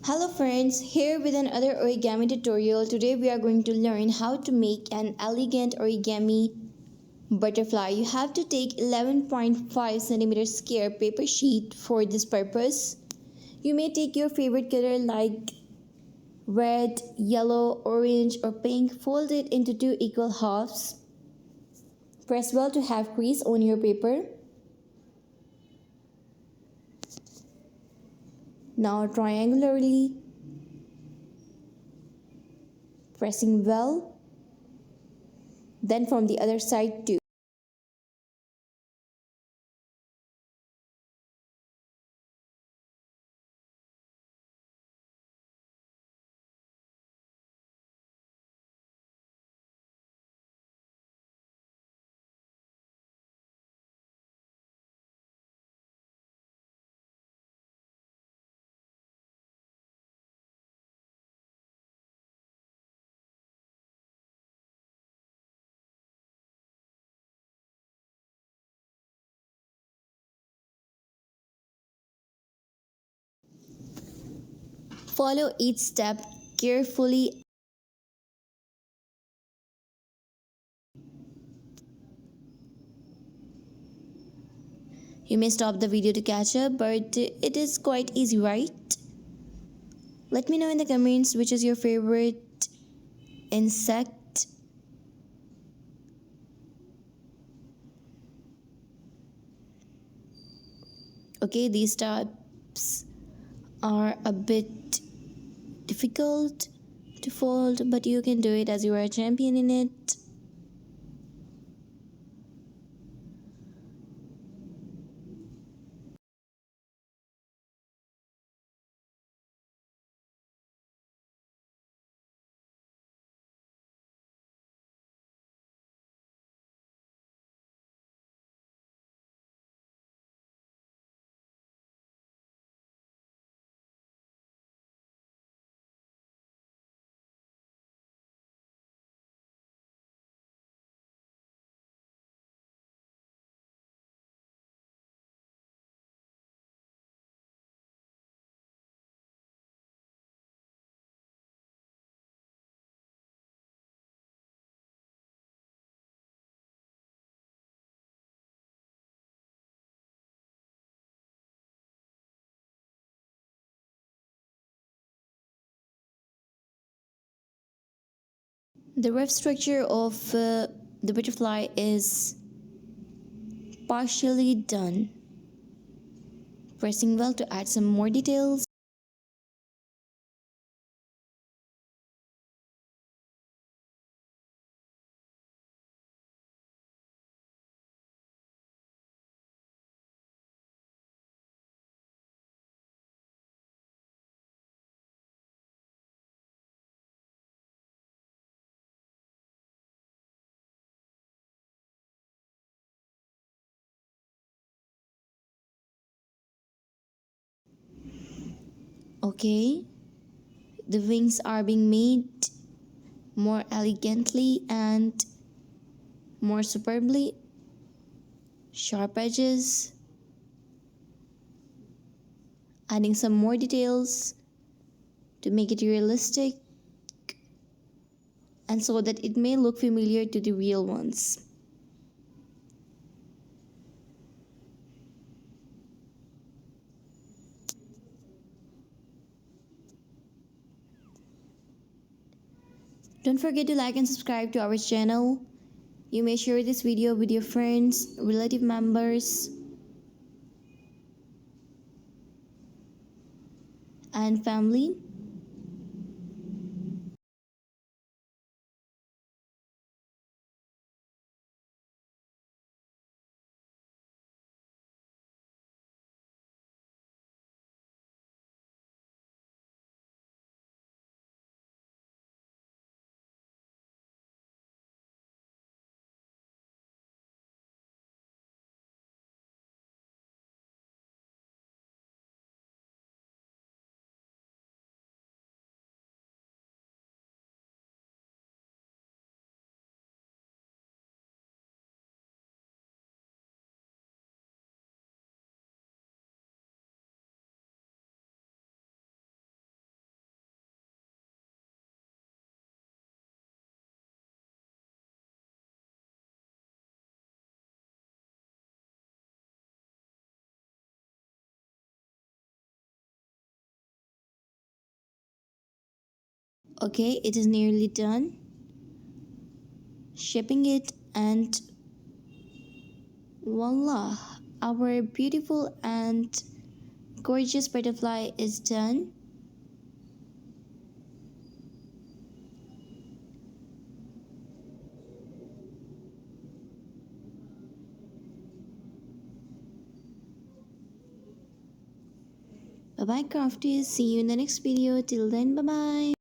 Hello friends, here with another origami tutorial. Today we are going to learn how to make an elegant origami butterfly. You have to take 11.5 centimeter square paper sheet for this purpose. You may take your favorite color like red, yellow, orange or pink. Fold it into two equal halves. Press well to have crease on your paper. Now triangularly, pressing well. Then from the other side too. Follow each step carefully. You may stop the video to catch up, but it is quite easy, right? Let me know in the comments which is your favorite insect. Okay, these steps are a bit difficult to fold, but you can do it as you are a champion in it. The rough structure of the butterfly is partially done. Pressing well to add some more details. Okay, the wings are being made more elegantly and more superbly. Sharp edges, adding some more details to make it realistic and so that it may look familiar to the real ones. Don't forget to like and subscribe to our channel. You may share this video with your friends, relative members, and family. Okay, it is nearly done. Shaping it, and voila, our beautiful and gorgeous butterfly is done. Bye bye crafties, see you in the next video. Till then, bye bye.